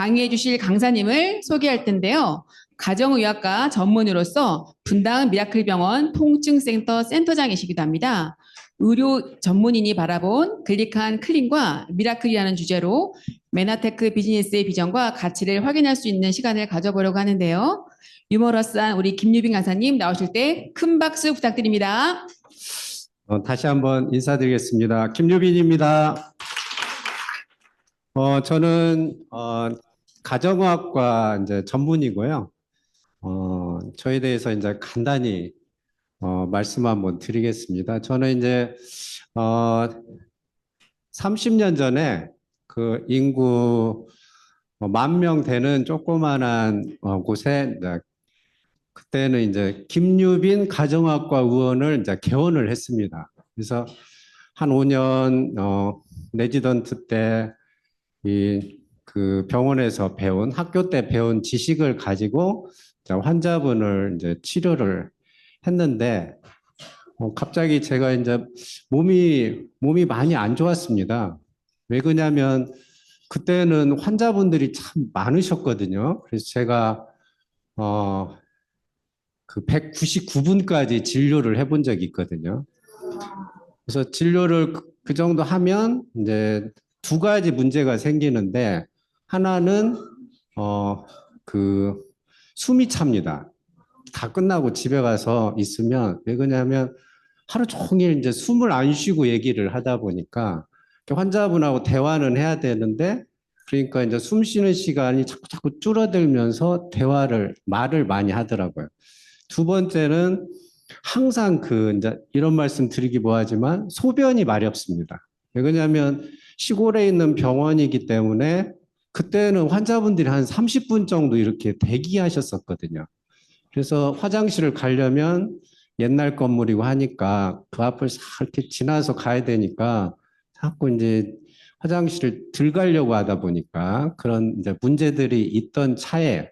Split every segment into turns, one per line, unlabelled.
강의해 주실 강사님을 소개할 텐데요. 가정의학과 전문의로서 분당 미라클병원 통증센터 센터장이시기도 합니다. 의료 전문인이 바라본 글릭한 클린과 미라클이라는 주제로 메나테크 비즈니스의 비전과 가치를 확인할 수 있는 시간을 가져보려고 하는데요. 유머러스한 우리 김유빈 강사님 나오실 때 큰 박수 부탁드립니다.
다시 한번 인사드리겠습니다. 김유빈입니다. 저는 가정의학과 이제 전문이고요. 저에 대해서 이제 간단히 말씀 한번 드리겠습니다. 저는 이제 30년 전에 그 인구 10,000명 되는 조그만한 곳에 그때는 이제 김유빈 가정의학과 의원을 이제 개원을 했습니다. 그래서 한 5년 레지던트 때 그 병원에서 배운 학교 때 배운 지식을 가지고 환자분을 이제 치료를 했는데 갑자기 제가 이제 몸이 많이 안 좋았습니다. 왜 그러냐면 그때는 환자분들이 참 많으셨거든요. 그래서 제가 그 199분까지 진료를 해본 적이 있거든요. 그래서 진료를 그 정도 하면 이제 두 가지 문제가 생기는데 하나는 그 숨이 찹니다. 다 끝나고 집에 가서 있으면 왜 그러냐면 하루 종일 이제 숨을 안 쉬고 얘기를 하다 보니까 환자분하고 대화는 해야 되는데 그러니까 이제 숨 쉬는 시간이 자꾸 줄어들면서 말을 많이 하더라고요. 두 번째는 항상 이제 이런 말씀 드리기 뭐하지만 소변이 마렵습니다. 왜 그러냐면 시골에 있는 병원이기 때문에 그때는 환자분들이 한 30분 정도 이렇게 대기하셨었거든요. 그래서 화장실을 가려면 옛날 건물이고 하니까 그 앞을 싹 이렇게 지나서 가야 되니까 자꾸 이제 화장실을 들어가려고 하다 보니까 그런 이제 문제들이 있던 차에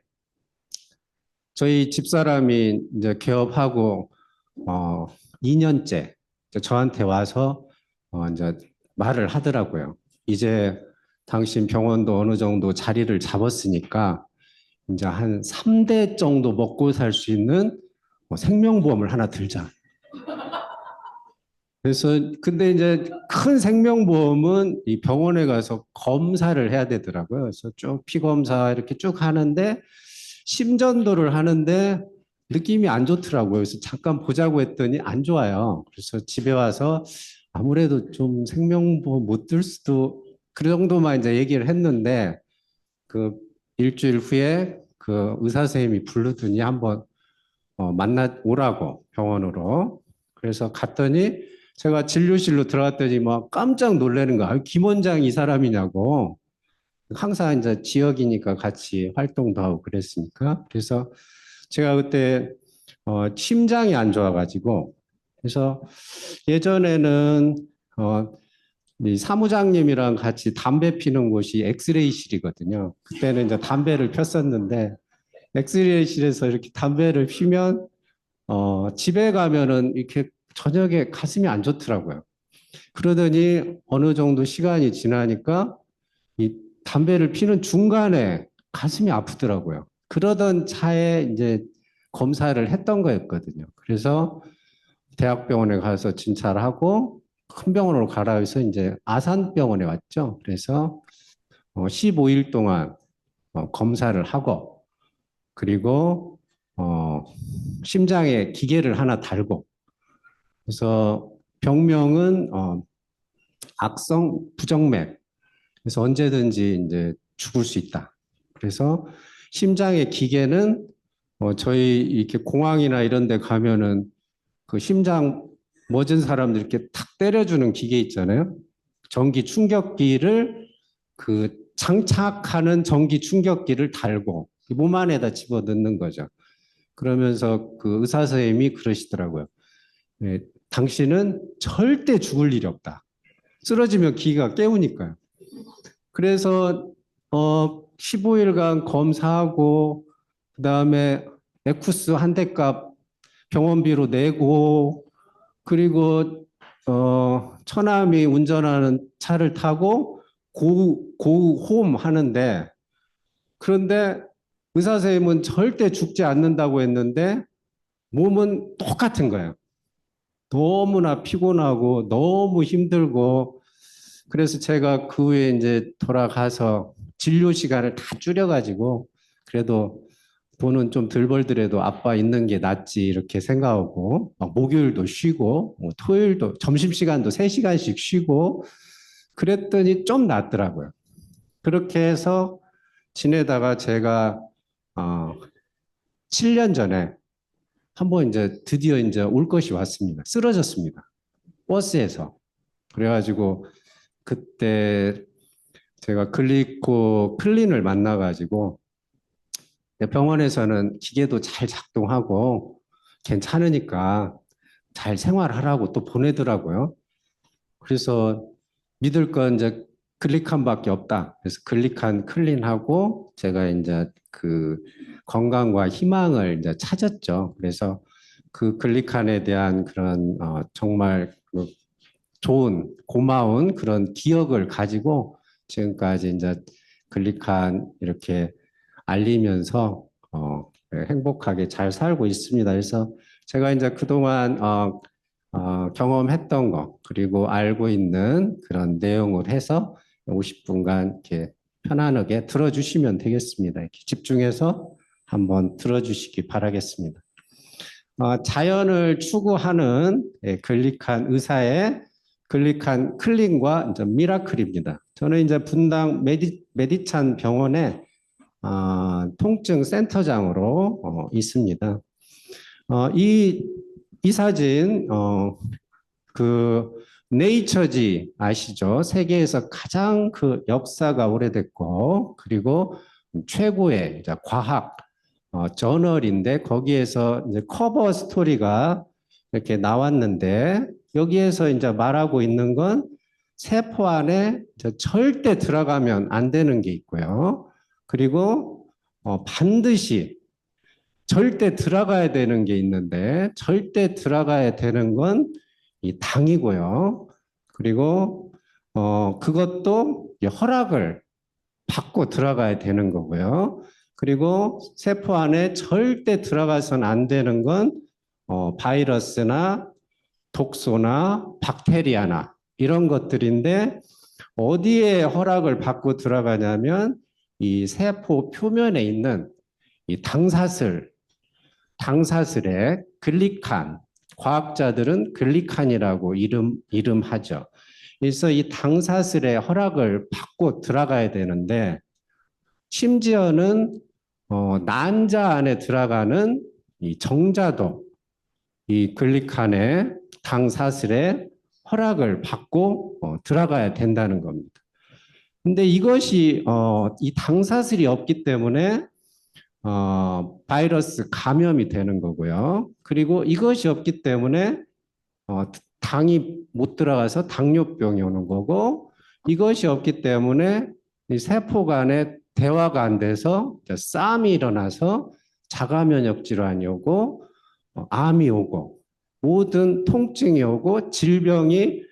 저희 집사람이 이제 개업하고 2년째 저한테 와서 이제 말을 하더라고요. 이제 당신 병원도 어느 정도 자리를 잡았으니까 이제 한 3대 정도 먹고 살 수 있는 생명보험을 하나 들자. 그래서 근데 이제 큰 생명보험은 이 병원에 가서 검사를 해야 되더라고요. 그래서 쭉 피검사 이렇게 쭉 하는데 심전도를 하는데 느낌이 안 좋더라고요. 그래서 잠깐 보자고 했더니 안 좋아요. 그래서 집에 와서 아무래도 좀 생명보험 못 들 수도 그 정도만 이제 얘기를 했는데 그 일주일 후에 그 의사 선생님이 부르더니 한번 만나 오라고 병원으로. 그래서 갔더니 제가 진료실로 들어갔더니 막 깜짝 놀라는 거야. 김 원장 이 사람이냐고. 항상 이제 지역이니까 같이 활동도 하고 그랬으니까. 그래서 제가 그때 심장이 안 좋아가지고 그래서 예전에는 이 사무장님이랑 같이 담배 피는 곳이 엑스레이실이거든요. 그때는 이제 담배를 폈었는데 엑스레이실에서 이렇게 담배를 피면 집에 가면은 이렇게 저녁에 가슴이 안 좋더라고요. 그러더니 어느 정도 시간이 지나니까 이 담배를 피는 중간에 가슴이 아프더라고요. 그러던 차에 이제 검사를 했던 거였거든요. 그래서 대학병원에 가서 진찰을 하고 큰 병원으로 가라 해서 이제 아산병원에 왔죠. 그래서 15일 동안 검사를 하고 그리고 심장에 기계를 하나 달고 그래서 병명은 악성 부정맥. 그래서 언제든지 이제 죽을 수 있다. 그래서 심장의 기계는 저희 이렇게 공항이나 이런 데 가면은 그 심장 멎은 사람들 이렇게 탁 때려주는 기계 있잖아요. 전기 충격기를 그 장착하는 전기 충격기를 달고 몸 안에다 집어 넣는 거죠. 그러면서 그 의사 선생님이 그러시더라고요. 네, 당신은 절대 죽을 일이 없다. 쓰러지면 기계가 깨우니까요. 그래서 15일간 검사하고 그다음에 에쿠스 한 대값 병원비로 내고 그리고 처남이 운전하는 차를 타고 고홈 하는데 그런데 의사 선생님은 절대 죽지 않는다고 했는데 몸은 똑같은 거예요. 너무나 피곤하고 너무 힘들고 그래서 제가 그 후에 이제 돌아가서 진료 시간을 다 줄여가지고 그래도 돈은 좀 덜 벌더라도 아빠 있는 게 낫지 이렇게 생각하고 막 목요일도 쉬고 뭐 토요일도 점심시간도 3시간씩 쉬고 그랬더니 좀 낫더라고요. 그렇게 해서 지내다가 제가 7년 전에 한번 이제 드디어 이제 올 것이 왔습니다. 쓰러졌습니다. 버스에서. 그래가지고 그때 제가 글리코 클린을 만나가지고 병원에서는 기계도 잘 작동하고 괜찮으니까 잘 생활하라고 또 보내더라고요. 그래서 믿을 건 이제 글리칸밖에 없다. 그래서 글리칸 클린하고 제가 이제 그 건강과 희망을 이제 찾았죠. 그래서 그 글리칸에 대한 그런 정말 그 좋은 고마운 그런 기억을 가지고 지금까지 이제 글리칸 이렇게 알리면서 행복하게 잘 살고 있습니다. 그래서 제가 이제 그동안 경험했던 거 그리고 알고 있는 그런 내용을 해서 50분간 이렇게 편안하게 들어주시면 되겠습니다. 이렇게 집중해서 한번 들어주시기 바라겠습니다. 자연을 추구하는 글리칸 의사의 글리칸 클린과 이제 미라클입니다. 저는 이제 분당 메디찬 병원의 통증 센터장으로 있습니다. 이 사진 그 네이처지 아시죠? 세계에서 가장 그 역사가 오래됐고 그리고 최고의 이제 과학 저널인데 거기에서 이제 커버 스토리가 이렇게 나왔는데 여기에서 이제 말하고 있는 건 세포 안에 절대 들어가면 안 되는 게 있고요. 그리고 반드시 절대 들어가야 되는 게 있는데 절대 들어가야 되는 건 이 당이고요. 그리고 그것도 허락을 받고 들어가야 되는 거고요. 그리고 세포 안에 절대 들어가서는 안 되는 건 바이러스나 독소나 박테리아나 이런 것들인데 어디에 허락을 받고 들어가냐면 이 세포 표면에 있는 이 당사슬에 글리칸, 과학자들은 글리칸이라고 이름하죠. 그래서 이 당사슬에 허락을 받고 들어가야 되는데 심지어는 난자 안에 들어가는 이 정자도 이 글리칸의 당사슬에 허락을 받고 들어가야 된다는 겁니다. 근데 이것이 이 당사슬이 없기 때문에 바이러스 감염이 되는 거고요. 그리고 이것이 없기 때문에 당이 못 들어가서 당뇨병이 오는 거고 이것이 없기 때문에 이 세포 간에 대화가 안 돼서 싸움이 일어나서 자가 면역 질환이 오고 암이 오고 모든 통증이 오고 질병이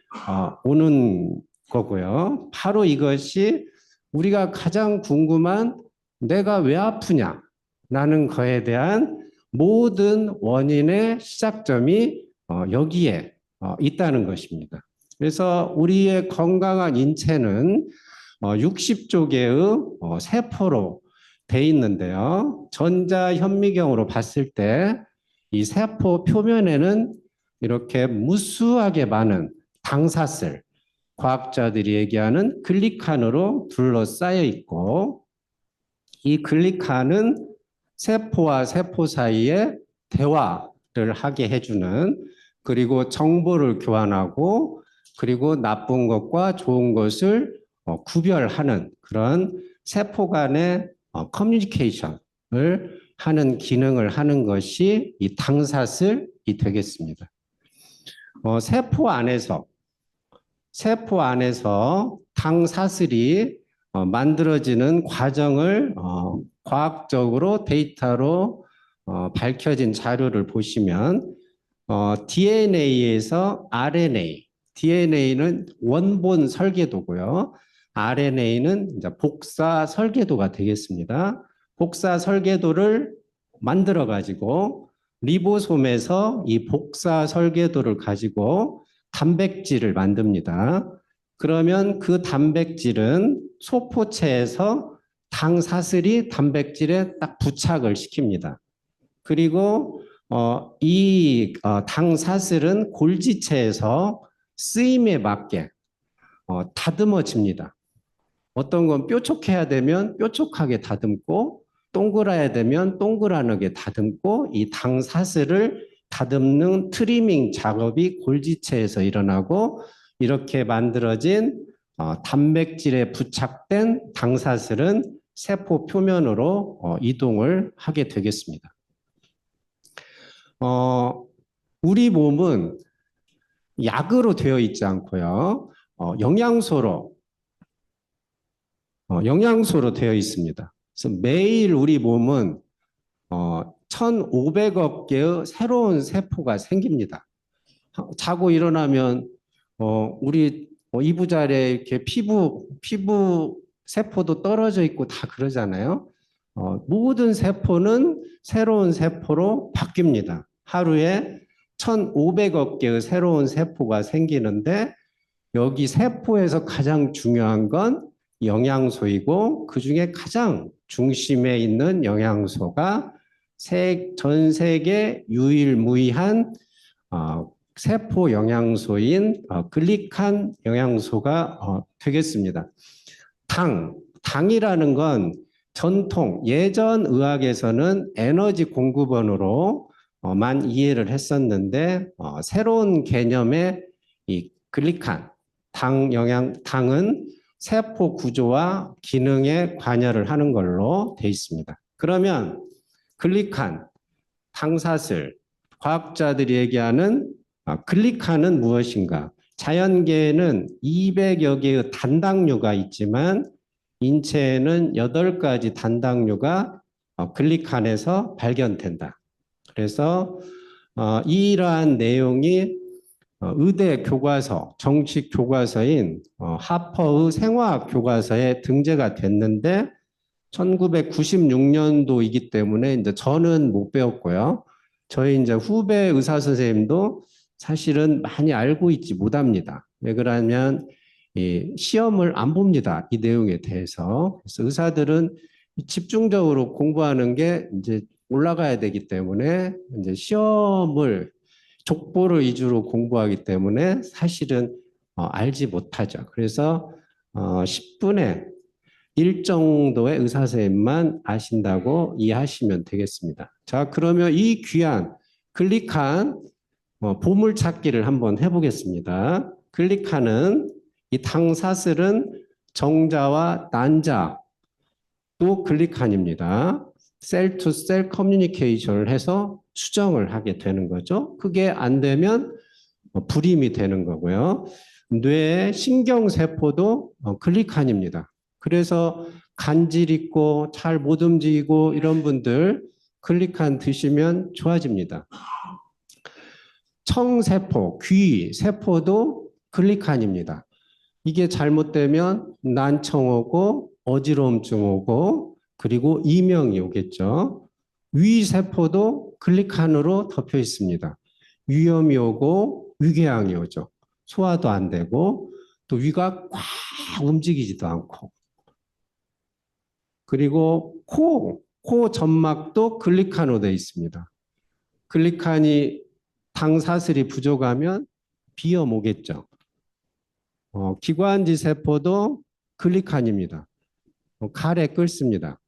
오는 거고요. 바로 이것이 우리가 가장 궁금한 내가 왜 아프냐라는 거에 대한 모든 원인의 시작점이 여기에 있다는 것입니다. 그래서 우리의 건강한 인체는 60조 개의 세포로 돼 있는데요. 전자현미경으로 봤을 때 이 세포 표면에는 이렇게 무수하게 많은 당사슬, 과학자들이 얘기하는 글리칸으로 둘러싸여 있고 이 글리칸은 세포와 세포 사이에 대화를 하게 해주는 그리고 정보를 교환하고 그리고 나쁜 것과 좋은 것을 구별하는 그런 세포 간의 커뮤니케이션을 하는 기능을 하는 것이 이 당사슬이 되겠습니다. 세포 안에서 당사슬이 만들어지는 과정을 과학적으로 데이터로 밝혀진 자료를 보시면 DNA에서 RNA, DNA는 원본 설계도고요. RNA는 이제 복사 설계도가 되겠습니다. 복사 설계도를 만들어 가지고 리보솜에서 이 복사 설계도를 가지고 단백질을 만듭니다. 그러면 그 단백질은 소포체에서 당사슬이 단백질에 딱 부착을 시킵니다. 그리고 당사슬은 골지체에서 쓰임에 맞게 다듬어집니다. 어떤 건 뾰족해야 되면 뾰족하게 다듬고 동그라야 되면 동그랗게 다듬고 이 당사슬을 다듬는 트리밍 작업이 골지체에서 일어나고 이렇게 만들어진 단백질에 부착된 당사슬은 세포 표면으로 이동을 하게 되겠습니다. 우리 몸은 약으로 되어 있지 않고요. 영양소로 되어 있습니다. 그래서 매일 우리 몸은 1,500억 개의 새로운 세포가 생깁니다. 자고 일어나면 우리 이부자리에 이렇게 피부 세포도 떨어져 있고 다 그러잖아요. 모든 세포는 새로운 세포로 바뀝니다. 하루에 1,500억 개의 새로운 세포가 생기는데 여기 세포에서 가장 중요한 건 영양소이고 그중에 가장 중심에 있는 영양소가 전 세계 유일무이한 세포 영양소인 글리칸 영양소가 되겠습니다. 당이라는 건 전통 예전 의학에서는 에너지 공급원으로만 이해를 했었는데 새로운 개념의 이 글리칸 당은 세포 구조와 기능에 관여를 하는 걸로 되어 있습니다. 그러면 글리칸, 당사슬, 과학자들이 얘기하는 글리칸은 무엇인가? 자연계에는 200여 개의 단당류가 있지만 인체에는 8가지 단당류가 글리칸에서 발견된다. 그래서 이러한 내용이 의대 교과서, 정식 교과서인 하퍼의 생화학 교과서에 등재가 됐는데 1996년도이기 때문에 이제 저는 못 배웠고요. 저희 이제 후배 의사 선생님도 사실은 많이 알고 있지 못합니다. 왜 그러냐면 시험을 안 봅니다. 이 내용에 대해서. 그래서 의사들은 집중적으로 공부하는 게 이제 올라가야 되기 때문에 이제 시험을 족보를 위주로 공부하기 때문에 사실은 알지 못하죠. 그래서 10분의 1 정도의 의사 선생님만 아신다고 이해하시면 되겠습니다. 자, 그러면 이 귀한 글리칸 보물찾기를 한번 해보겠습니다. 글리칸은 이 당사슬은 정자와 난자 또 글리칸입니다. 셀 투 셀 커뮤니케이션을 해서 수정을 하게 되는 거죠. 그게 안 되면 불임이 되는 거고요. 뇌의 신경세포도 글리칸입니다. 그래서 간질 있고 잘 못 움직이고 이런 분들 글리칸 드시면 좋아집니다. 청세포, 귀 세포도 글리칸입니다. 이게 잘못되면 난청 오고 어지러움증 오고 그리고 이명이 오겠죠. 위세포도 글리칸으로 덮여 있습니다. 위염이 오고 위궤양이 오죠. 소화도 안 되고 또 위가 꽉 움직이지도 않고 그리고 코 점막도 글리칸으로 되어 있습니다. 글리칸이 당사슬이 부족하면 비염 오겠죠. 기관지 세포도 글리칸입니다. 가래 끓습니다.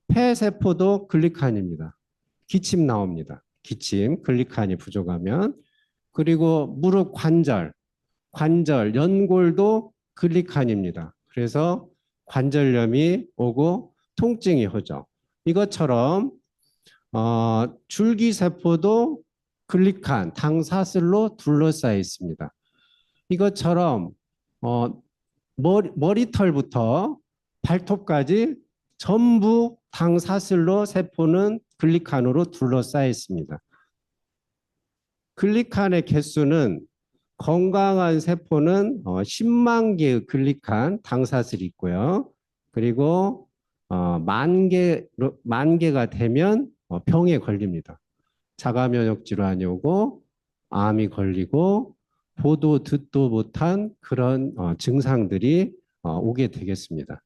폐세포도 글리칸입니다. 기침 나옵니다. 기침, 글리칸이 부족하면. 그리고 무릎 관절, 연골도 글리칸입니다. 그래서 관절염이 오고 통증이 오죠. 이것처럼 줄기세포도 글리칸, 당사슬로 둘러싸여 있습니다. 이것처럼 머리털부터 발톱까지 전부 당사슬로 세포는 글리칸으로 둘러싸여 있습니다. 글리칸의 개수는 건강한 세포는 10만 개의 글리칸 당사슬이 있고요. 그리고 만 개가 되면 병에 걸립니다. 자가 면역 질환이 오고 암이 걸리고 보도 듣도 못한 그런 증상들이 오게 되겠습니다.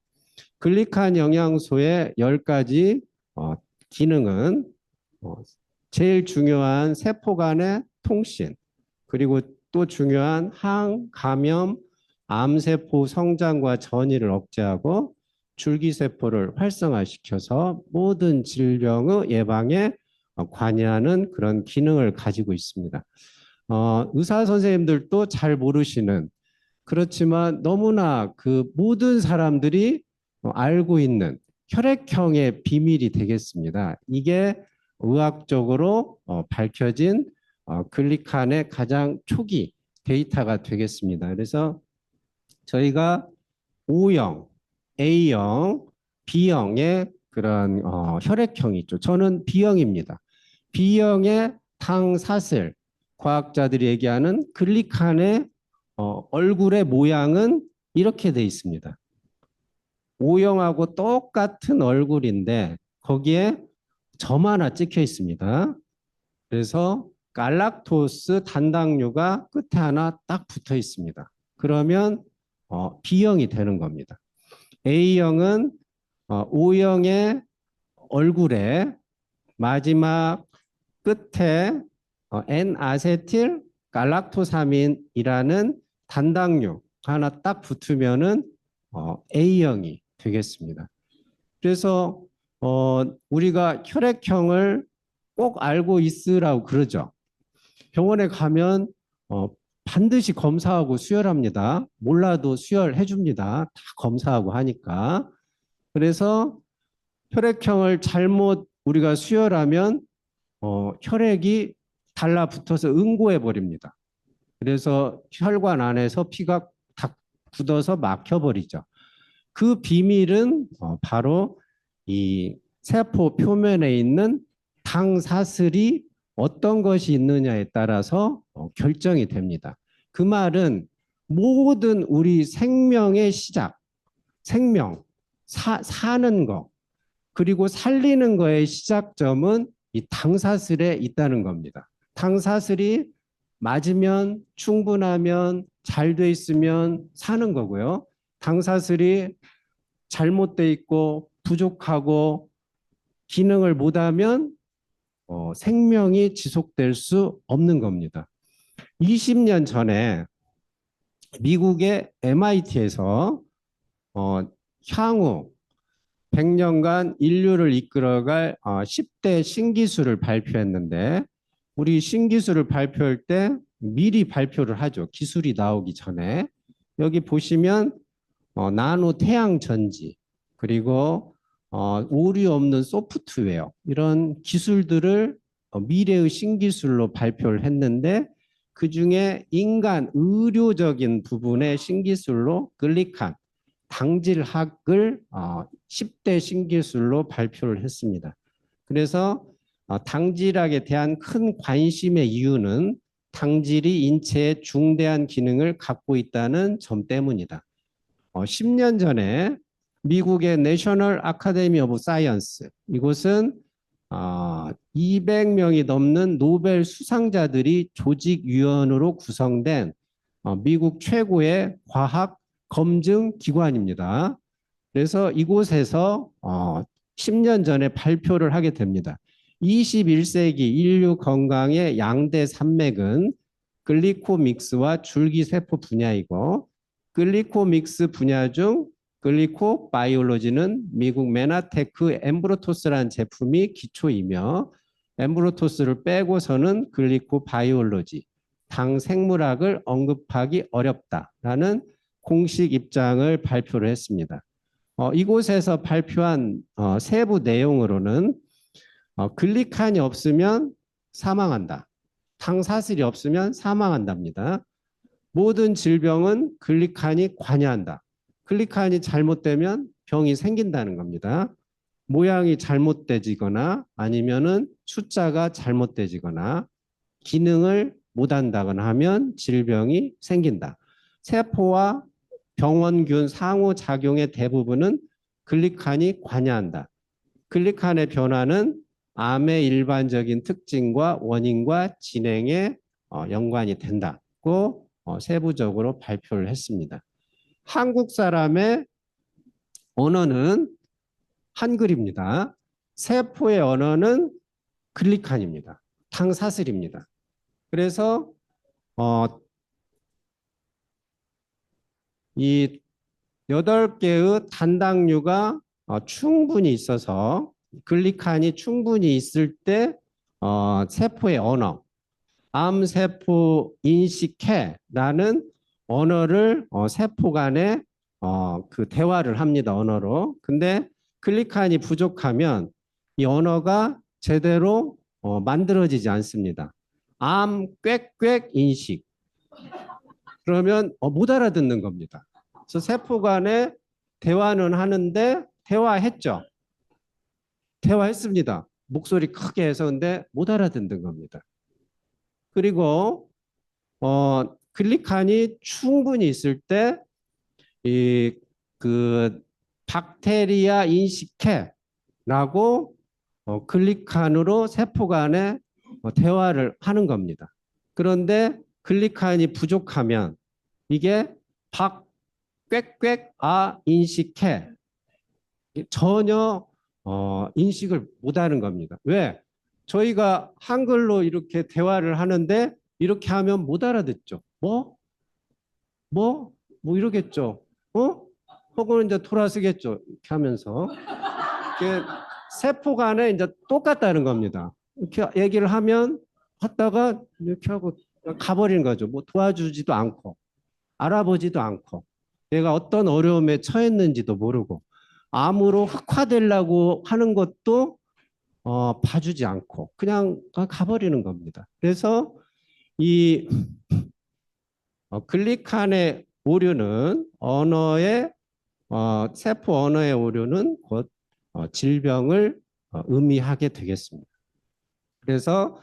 글리칸 영양소의 10가지 기능은 제일 중요한 세포 간의 통신, 그리고 또 중요한 항, 감염, 암세포 성장과 전이를 억제하고 줄기세포를 활성화시켜서 모든 질병의 예방에 관여하는 그런 기능을 가지고 있습니다. 의사 선생님들도 잘 모르시는, 그렇지만 너무나 그 모든 사람들이 알고 있는 혈액형의 비밀이 되겠습니다. 이게 의학적으로 밝혀진 글리칸의 가장 초기 데이터가 되겠습니다. 그래서 저희가 O형, A형, B형의 그런 혈액형이 있죠. 저는 B형입니다. B형의 당사슬, 과학자들이 얘기하는 글리칸의 얼굴의 모양은 이렇게 돼 있습니다. O형하고 똑같은 얼굴인데 거기에 점 하나 찍혀 있습니다. 그래서 갈락토스 단당류가 끝에 하나 딱 붙어 있습니다. 그러면 B형이 되는 겁니다. A형은 O형의 얼굴에 마지막 끝에 N아세틸 갈락토사민이라는 단당류 하나 딱 붙으면은 A형이 되겠습니다. 그래서 우리가 혈액형을 꼭 알고 있으라고 그러죠. 병원에 가면 반드시 검사하고 수혈합니다. 몰라도 수혈해 줍니다. 다 검사하고 하니까. 그래서 혈액형을 잘못 우리가 수혈하면 혈액이 달라붙어서 응고해 버립니다. 그래서 혈관 안에서 피가 다 굳어서 막혀버리죠. 그 비밀은 바로 이 세포 표면에 있는 당사슬이 어떤 것이 있느냐에 따라서 결정이 됩니다. 그 말은 모든 우리 생명의 시작, 생명, 사는 거, 그리고 살리는 거의 시작점은 이 당사슬에 있다는 겁니다. 당사슬이 맞으면, 충분하면, 잘 돼 있으면 사는 거고요. 당사슬이 잘못돼 있고 부족하고 기능을 못하면 생명이 지속될 수 없는 겁니다. 20년 전에 미국의 MIT에서 향후 100년간 인류를 이끌어갈 10대 신기술을 발표했는데, 우리 신기술을 발표할 때 미리 발표를 하죠. 기술이 나오기 전에. 여기 보시면 나노 태양 전지, 그리고 오류 없는 소프트웨어, 이런 기술들을 미래의 신기술로 발표를 했는데, 그중에 인간 의료적인 부분의 신기술로 글리칸, 당질학을 10대 신기술로 발표를 했습니다. 그래서 당질학에 대한 큰 관심의 이유는 당질이 인체에 중대한 기능을 갖고 있다는 점 때문이다. 10년 전에 미국의 내셔널 아카데미 오브 사이언스, 이곳은 200명이 넘는 노벨 수상자들이 조직위원으로 구성된 미국 최고의 과학 검증 기관입니다. 그래서 이곳에서 10년 전에 발표를 하게 됩니다. 21세기 인류 건강의 양대 산맥은 글리코믹스와 줄기세포 분야이고, 글리코믹스 분야 중 글리코바이올로지는 미국 메나테크 엠브로토스라는 제품이 기초이며, 엠브로토스를 빼고서는 글리코바이올로지, 당 생물학을 언급하기 어렵다라는 공식 입장을 발표를 했습니다. 이곳에서 발표한 세부 내용으로는 글리칸이 없으면 사망한다. 당사슬이 없으면 사망한답니다. 모든 질병은 글리칸이 관여한다. 글리칸이 잘못되면 병이 생긴다는 겁니다. 모양이 잘못되지거나 아니면은 숫자가 잘못되지거나 기능을 못한다거나 하면 질병이 생긴다. 세포와 병원균 상호작용의 대부분은 글리칸이 관여한다. 글리칸의 변화는 암의 일반적인 특징과 원인과 진행에 연관이 된다고 세부적으로 발표를 했습니다. 한국 사람의 언어는 한글입니다. 세포의 언어는 글리칸입니다. 당사슬입니다. 그래서 이 8개의 단당류가 충분히 있어서 글리칸이 충분히 있을 때 세포의 언어, 암세포 인식해라는 언어를 세포 간에 그 대화를 합니다. 언어로. 근데 글리칸이 부족하면 이 언어가 제대로 만들어지지 않습니다. 암 꽥꽥 인식. 그러면 못 알아듣는 겁니다. 그래서 세포 간에 대화는 하는데 대화했죠. 대화했습니다. 목소리 크게 해서 근데 못 알아듣는 겁니다. 그리고 글리칸이 충분히 있을 때 이 그 박테리아 인식해라고 글리칸으로 세포 간에 대화를 하는 겁니다. 그런데 글리칸이 부족하면 이게 박 꽥꽥 인식해 전혀 인식을 못하는 겁니다. 왜? 저희가 한글로 이렇게 대화를 하는데 이렇게 하면 못 알아듣죠. 뭐 이러겠죠. 혹은 이제 돌아서겠죠. 이렇게 하면서 이렇게 세포 간에 이제 똑같다는 겁니다. 이렇게 얘기를 하면 하다가 이렇게 하고 가버리는 거죠. 뭐 도와주지도 않고 알아보지도 않고 내가 어떤 어려움에 처했는지도 모르고 암으로 흑화되려고 하는 것도 봐주지 않고 그냥 가버리는 겁니다. 그래서 이 글리칸의 오류는 세포 언어의 오류는 곧 질병을 의미하게 되겠습니다. 그래서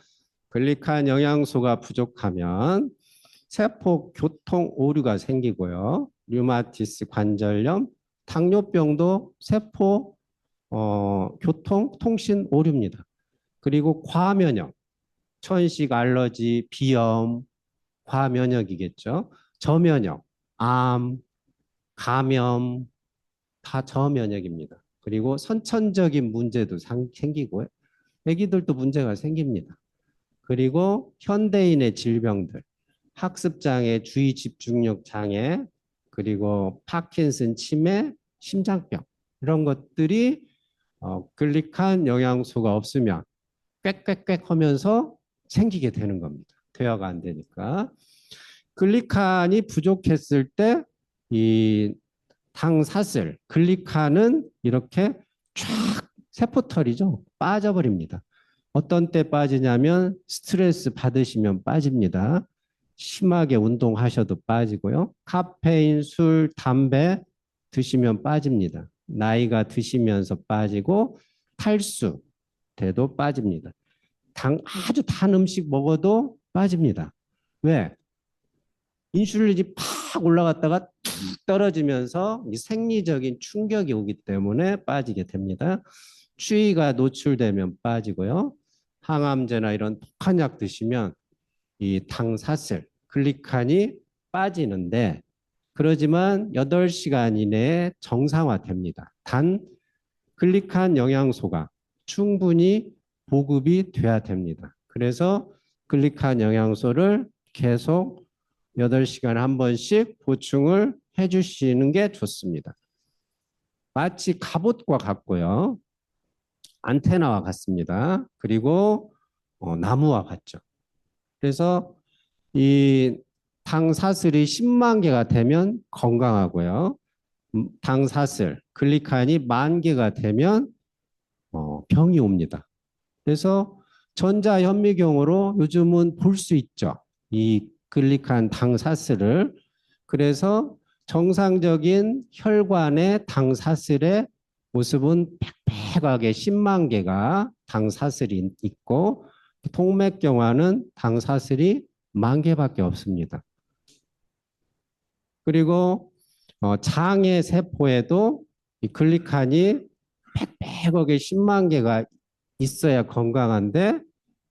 글리칸 영양소가 부족하면 세포 교통 오류가 생기고요. 류마티스 관절염, 당뇨병도 세포 교통 통신 오류입니다. 그리고 과면역, 천식 알러지, 비염, 과면역이겠죠. 저면역, 암, 감염 다 저면역입니다. 그리고 선천적인 문제도 생기고요. 애기들도 문제가 생깁니다. 그리고 현대인의 질병들, 학습장애, 주의집중력 장애, 그리고 파킨슨 치매, 심장병 이런 것들이 글리칸 영양소가 없으면 꽥꽥꽥 하면서 생기게 되는 겁니다. 대화가 안 되니까. 글리칸이 부족했을 때 이 당사슬, 글리칸은 이렇게 쫙 세포털이죠. 빠져버립니다. 어떤 때 빠지냐면 스트레스 받으시면 빠집니다. 심하게 운동하셔도 빠지고요. 카페인, 술, 담배 드시면 빠집니다. 나이가 드시면서 빠지고 탈수 돼도 빠집니다. 아주 단 음식 먹어도 빠집니다. 왜? 인슐린이 팍 올라갔다가 툭 떨어지면서 생리적인 충격이 오기 때문에 빠지게 됩니다. 추위가 노출되면 빠지고요. 항암제나 이런 독한 약 드시면 이 당사슬, 글리칸이 빠지는데 그러지만 8시간 이내에 정상화됩니다. 단 글리칸 영양소가 충분히 보급이 돼야 됩니다. 그래서 글리칸 영양소를 계속 8시간에 한 번씩 보충을 해주시는 게 좋습니다. 마치 갑옷과 같고요. 안테나와 같습니다. 그리고 나무와 같죠. 그래서 이 당사슬이 10만 개가 되면 건강하고요. 당사슬, 글리칸이 10,000개가 되면 병이 옵니다. 그래서 전자현미경으로 요즘은 볼 수 있죠. 이 글리칸 당사슬을. 그래서 정상적인 혈관의 당사슬의 모습은 빽빽하게 10만 개가 당사슬이 있고 동맥경화는 당사슬이 10,000개밖에 없습니다. 그리고 장의 세포에도 이 글리칸이 백백억에 10만 개가 있어야 건강한데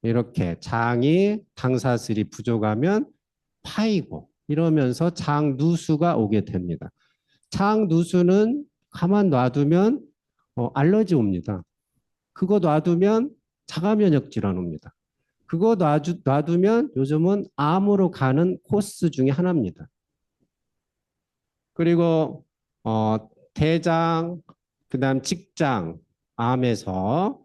이렇게 장이 당사슬이 부족하면 파이고 이러면서 장 누수가 오게 됩니다. 장 누수는 가만 놔두면 알러지 옵니다. 그거 놔두면 자가 면역 질환 옵니다. 그거 놔두면 요즘은 암으로 가는 코스 중에 하나입니다. 그리고 대장, 그다음 직장, 암에서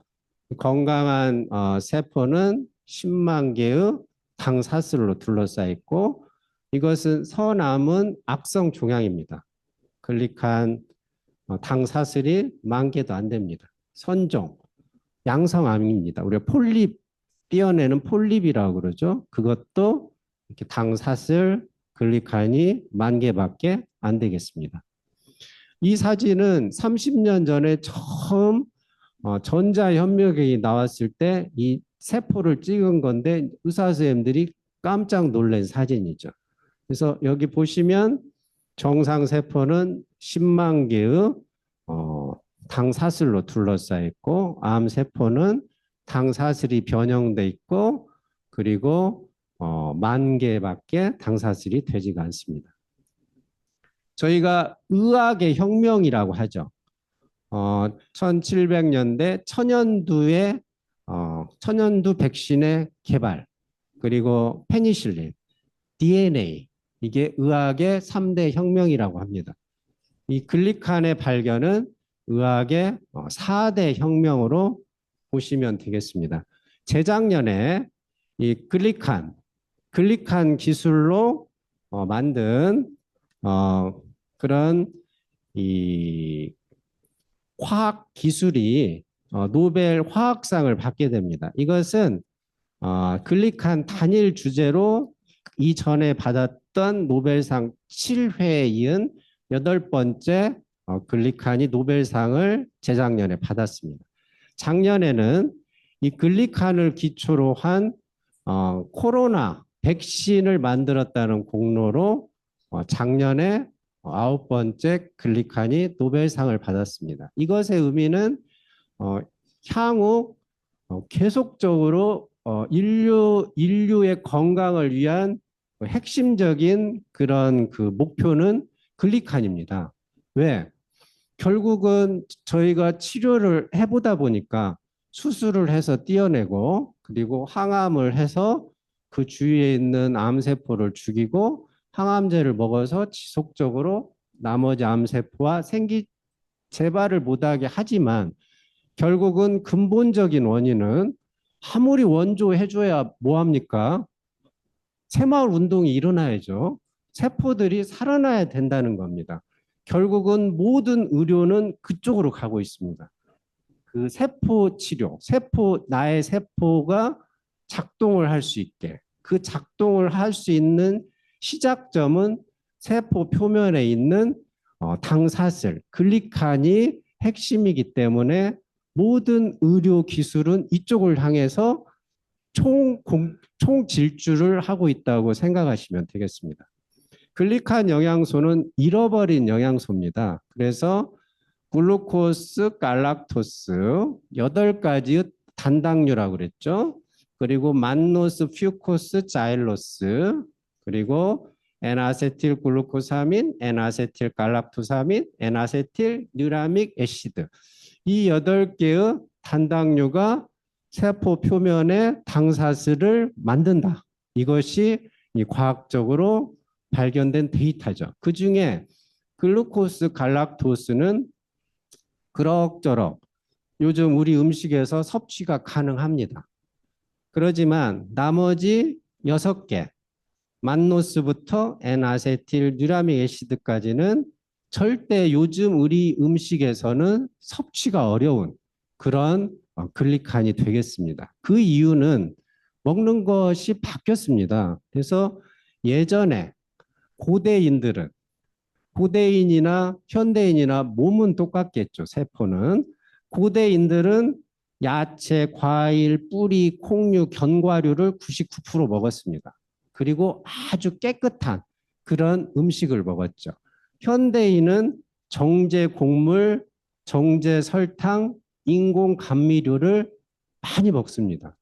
건강한 세포는 10만 개의 당사슬로 둘러싸여 있고 이것은 선암은 악성 종양입니다. 글리칸 당사슬이 10,000개도 안 됩니다. 선종, 양성암입니다. 우리가 폴립 떼어내는 폴립이라고 그러죠. 그것도 이렇게 당사슬 글리칸이 10,000개밖에 안 되겠습니다. 이 사진은 30년 전에 처음 전자현미경이 나왔을 때 이 세포를 찍은 건데 의사 선생님들이 깜짝 놀란 사진이죠. 그래서 여기 보시면 정상 세포는 10만 개의 당사슬로 둘러싸여 있고 암 세포는 당사슬이 변형돼 있고 그리고 10,000개밖에 당사슬이 되지가 않습니다. 저희가 의학의 혁명이라고 하죠. 1700년대 천연두 백신의 개발, 그리고 페니실린, DNA, 이게 의학의 3대 혁명이라고 합니다. 이 글리칸의 발견은 의학의 4대 혁명으로 보시면 되겠습니다. 재작년에 이 글리칸 기술로 만든 그런 이 화학 기술이 노벨 화학상을 받게 됩니다. 이것은 글리칸 단일 주제로 이전에 받았던 노벨상 7회에 이은 8번째 글리칸이 노벨상을 재작년에 받았습니다. 작년에는 이 글리칸을 기초로 한 코로나 백신을 만들었다는 공로로 작년에 9번째 글리칸이 노벨상을 받았습니다. 이것의 의미는 향후 계속적으로 인류의 건강을 위한 핵심적인 그런 그 목표는 글리칸입니다. 왜? 결국은 저희가 치료를 해보다 보니까 수술을 해서 떼어내고 그리고 항암을 해서 그 주위에 있는 암세포를 죽이고 항암제를 먹어서 지속적으로 나머지 암세포와 생기 재발을 못하게 하지만 결국은 근본적인 원인은 아무리 원조해줘야 뭐합니까? 새마을 운동이 일어나야죠. 세포들이 살아나야 된다는 겁니다. 결국은 모든 의료는 그쪽으로 가고 있습니다. 그 세포 치료, 나의 세포가 작동을 할 수 있게 그 작동을 할 수 있는 시작점은 세포 표면에 있는 당사슬, 글리칸이 핵심이기 때문에 모든 의료 기술은 이쪽을 향해서 총질주를 하고 있다고 생각하시면 되겠습니다. 글리칸 영양소는 잃어버린 영양소입니다. 그래서 글루코스, 갈락토스 8가지의 단당류라고 그랬죠. 그리고 만노스, 퓨코스, 자일로스, 그리고 N아세틸 글루코사민, N아세틸 갈락토사민, N아세틸 뉴라믹 애시드. 이 8개의 단당류가 세포 표면에 당사슬을 만든다. 이것이 과학적으로 발견된 데이터죠. 그 중에 글루코스, 갈락토스는 그럭저럭 요즘 우리 음식에서 섭취가 가능합니다. 그러지만 나머지 6개, 만노스부터 N아세틸 뉴라믹 애시드까지는 절대 요즘 우리 음식에서는 섭취가 어려운 그런 글리칸이 되겠습니다. 그 이유는 먹는 것이 바뀌었습니다. 그래서 예전에 고대인이나 현대인이나 몸은 똑같겠죠. 세포는. 고대인들은 야채, 과일, 뿌리, 콩류, 견과류를 99% 먹었습니다. 그리고 아주 깨끗한 그런 음식을 먹었죠. 현대인은 정제 곡물, 정제 설탕, 인공 감미료를 많이 먹습니다.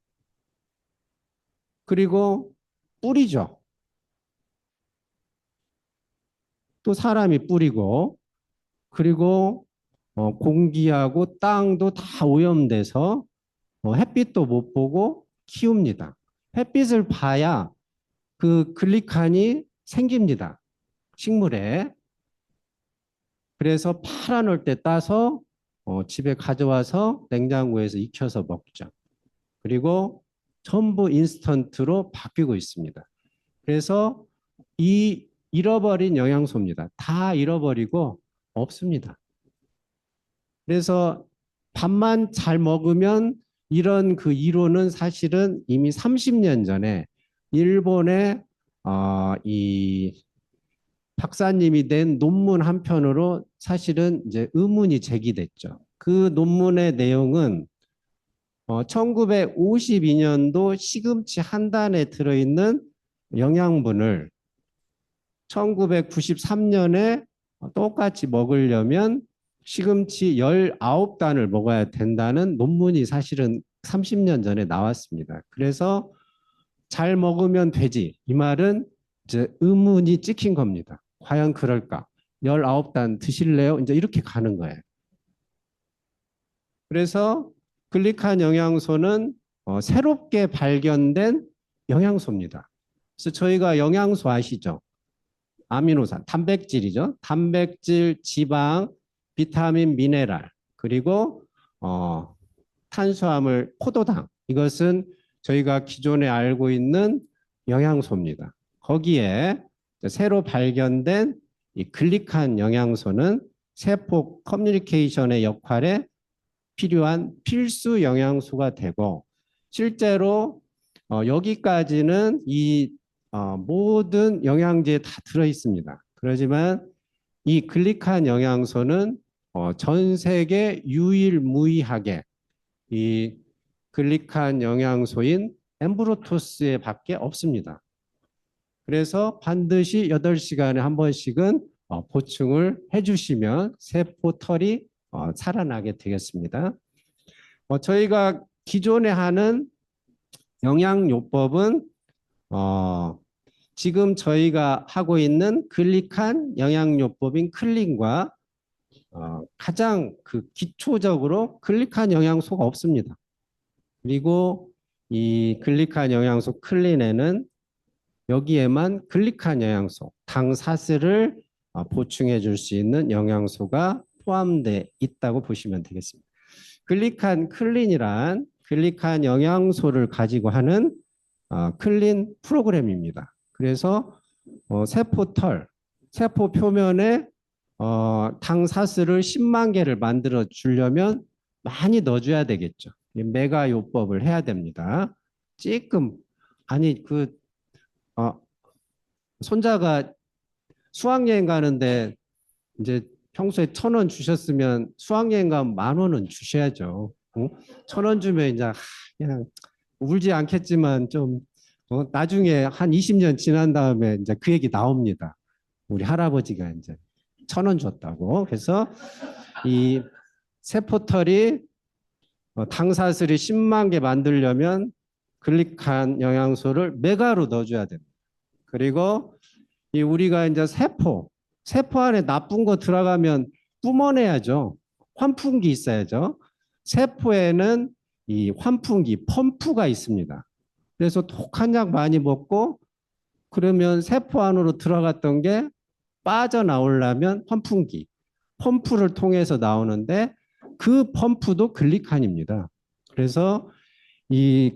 그리고 뿌리죠. 또 사람이 뿌리고, 그리고 공기하고 땅도 다 오염돼서 햇빛도 못 보고 키웁니다. 햇빛을 봐야 그 글리칸이 생깁니다. 식물에. 그래서 팔아놓을 때 따서 집에 가져와서 냉장고에서 익혀서 먹죠. 그리고 전부 인스턴트로 바뀌고 있습니다. 그래서 이 잃어버린 영양소입니다. 다 잃어버리고 없습니다. 그래서 밥만 잘 먹으면 이런 그 이론은 사실은 이미 30년 전에 일본의 이 박사님이 낸 논문 한 편으로 사실은 이제 의문이 제기됐죠. 그 논문의 내용은 1952년도 시금치 한 단에 들어있는 영양분을 1993년에 똑같이 먹으려면 시금치 19단을 먹어야 된다는 논문이 사실은 30년 전에 나왔습니다. 그래서 잘 먹으면 되지. 이 말은 이제 의문이 찍힌 겁니다. 과연 그럴까? 19단 드실래요? 이제 이렇게 가는 거예요. 그래서 글리칸 영양소는 새롭게 발견된 영양소입니다. 그래서 저희가 영양소 아시죠? 아미노산, 단백질이죠. 단백질, 지방, 비타민, 미네랄, 그리고 탄수화물, 포도당. 이것은 저희가 기존에 알고 있는 영양소입니다. 거기에 새로 발견된 이 글리칸 영양소는 세포 커뮤니케이션의 역할에 필요한 필수 영양소가 되고, 실제로 여기까지는 이 모든 영양제에 다 들어 있습니다. 그렇지만 이 글리칸 영양소는 전 세계 유일무이하게 이 글리칸 영양소인 엠브로토스에 밖에 없습니다. 그래서 반드시 8시간에 한 번씩은 보충을 해주시면 세포털이 살아나게 되겠습니다. 저희가 기존에 하는 영양요법은 지금 저희가 하고 있는 글리칸 영양요법인 클린과 가장 그 기초적으로 글리칸 영양소가 없습니다. 그리고 이 글리칸 영양소 클린에는 여기에만 글리칸 영양소, 당사슬을 보충해 줄 수 있는 영양소가 포함되어 있다고 보시면 되겠습니다. 글리칸 클린이란 글리칸 영양소를 가지고 하는 클린 프로그램입니다. 그래서 세포털, 세포 표면에 당사슬을 10만 개를 만들어 주려면 많이 넣어줘야 되겠죠. 메가 요법을 해야 됩니다. 찔끔 아니 손자가 수학여행 가는데 이제 평소에 1,000원 주셨으면 수학여행 가면 10,000원은 주셔야죠. 1,000원 주면 이제 그냥 울지 않겠지만 좀 나중에 한 20년 지난 다음에 이제 그 얘기 나옵니다. 우리 할아버지가 이제 1,000원 줬다고. 그래서 이 세포털이 당사슬이 10만 개 만들려면 글리칸 영양소를 메가로 넣어줘야 됩니다. 그리고 이 우리가 이제 세포 안에 나쁜 거 들어가면 뿜어내야죠. 환풍기 있어야죠. 세포에는 이 환풍기, 펌프가 있습니다. 그래서 독한 약 많이 먹고 그러면 세포 안으로 들어갔던 게 빠져나오려면 환풍기, 펌프를 통해서 나오는데 그 펌프도 글리칸입니다. 그래서 이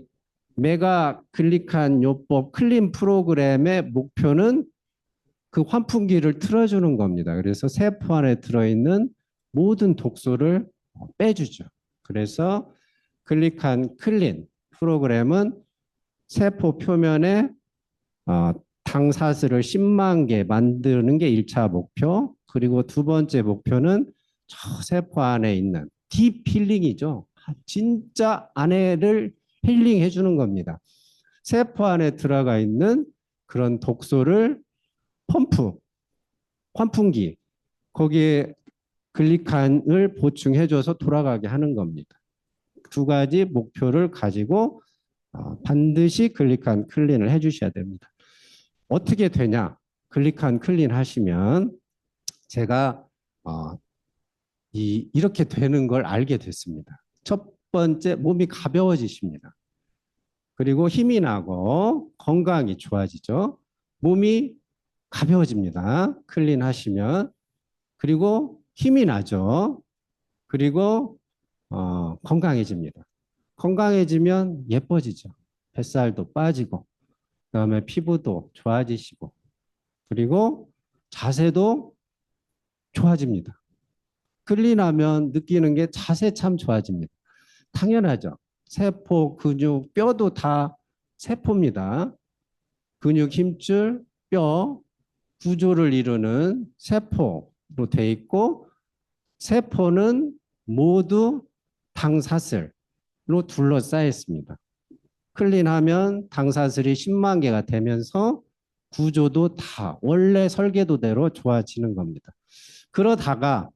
메가 글리칸 요법 클린 프로그램의 목표는 그 환풍기를 틀어주는 겁니다. 그래서 세포 안에 들어있는 모든 독소를 빼주죠. 그래서 글리칸 클린 프로그램은 세포 표면에 당사슬을 10만 개 만드는 게 1차 목표. 그리고 두 번째 목표는 저 세포 안에 있는 딥 힐링이죠. 진짜 안에를 힐링해 주는 겁니다. 세포 안에 들어가 있는 그런 독소를 환풍기, 거기에 글리칸을 보충해줘서 돌아가게 하는 겁니다. 두 가지 목표를 가지고 반드시 글리칸 클린을 해주셔야 됩니다. 어떻게 되냐? 글리칸 클린 하시면 제가 이렇게 되는 걸 알게 됐습니다. 첫 번째, 몸이 가벼워지십니다. 그리고 힘이 나고 건강이 좋아지죠. 몸이 가벼워집니다. 클린 하시면. 그리고 힘이 나죠. 그리고 건강해집니다. 건강해지면 예뻐지죠. 뱃살도 빠지고, 그다음에 피부도 좋아지시고, 그리고 자세도 좋아집니다. 클린하면 느끼는 게 자세 참 좋아집니다. 당연하죠. 세포, 근육, 뼈도 다 세포입니다. 근육, 힘줄, 뼈, 구조를 이루는 세포로 돼 있고, 세포는 모두 당사슬로 둘러싸여 있습니다. 클린하면 당사슬이 10만 개가 되면서 구조도 다 원래 설계도대로 좋아지는 겁니다. 그러다가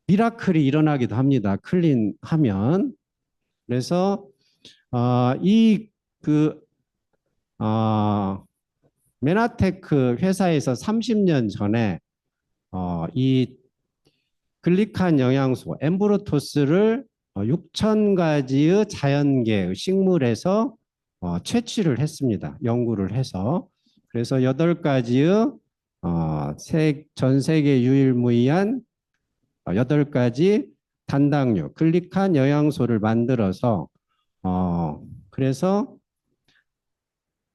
미라클이 일어나기도 합니다. 클린하면. 그래서 메나테크 회사에서 30년 전에 이 글리칸 영양소 엠브로토스를 6천 가지의 자연계 식물에서 채취를 했습니다. 연구를 해서. 그래서 8가지의 전 세계 유일무이한 8가지 단당류, 글리칸 영양소를 만들어서 그래서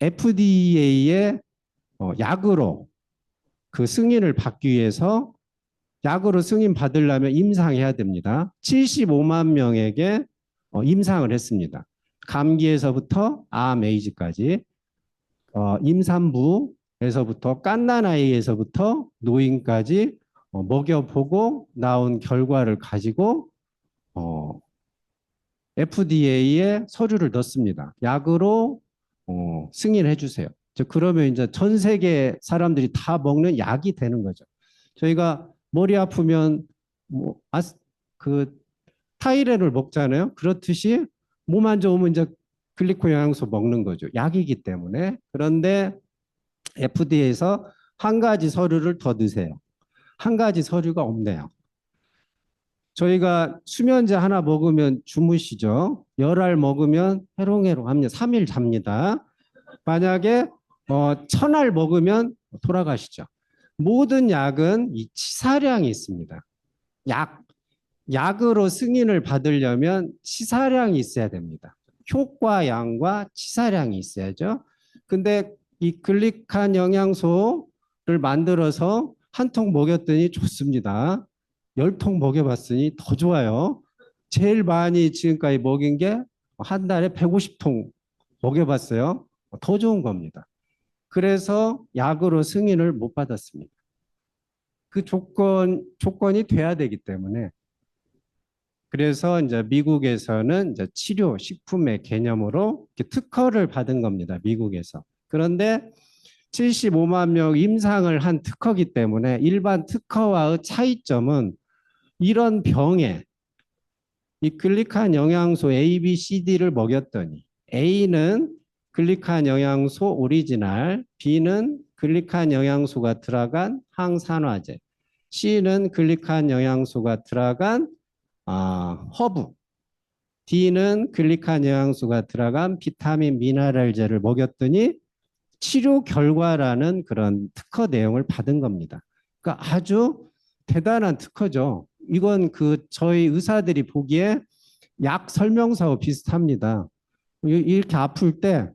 FDA의 약으로 그 승인을 받기 위해서 약으로 승인 받으려면 임상해야 됩니다. 75만 명에게 임상을 했습니다. 감기에서부터 암, 에이즈까지 임산부에서부터 갓난아이에서부터 노인까지 먹여보고 나온 결과를 가지고 FDA에 서류를 넣습니다. 약으로 승인해 주세요. 그러면 이제 전 세계 사람들이 다 먹는 약이 되는 거죠. 저희가 머리 아프면 그 타이레놀 먹잖아요. 그렇듯이 몸 안 좋으면 이제 글리코 영양소 먹는 거죠. 약이기 때문에. 그런데 FDA에서 한 가지 서류를 더 넣으세요. 한 가지 서류가 없네요. 저희가 수면제 하나 먹으면 주무시죠. 열알 먹으면 해롱해롱합니다. 3일 잡니다. 만약에 1000알 먹으면 돌아가시죠. 모든 약은 이 치사량이 있습니다. 약으로 승인을 받으려면 치사량이 있어야 됩니다. 효과량과 치사량이 있어야죠. 근데 이 글리칸 영양소를 만들어서 한 통 먹였더니 좋습니다. 10통 먹여봤으니 더 좋아요. 제일 많이 지금까지 먹인 게 한 달에 150통 먹여봤어요. 더 좋은 겁니다. 그래서 약으로 승인을 못 받았습니다. 그 조건이 돼야 되기 때문에. 그래서 이제 미국에서는 이제 치료 식품의 개념으로 특허를 받은 겁니다. 미국에서. 그런데 75만 명 임상을 한 특허기 때문에 일반 특허와의 차이점은 이런 병에 이 글리칸 영양소 A, B, C, D를 먹였더니 A는 글리칸 영양소 오리지널, B는 글리칸 영양소가 들어간 항산화제, C는 글리칸 영양소가 들어간 허브, D는 글리칸 영양소가 들어간 비타민 미네랄제를 먹였더니 치료 결과라는 그런 특허 내용을 받은 겁니다. 그러니까 아주 대단한 특허죠. 이건 저희 의사들이 보기에 약 설명서와 비슷합니다. 이렇게 아플 때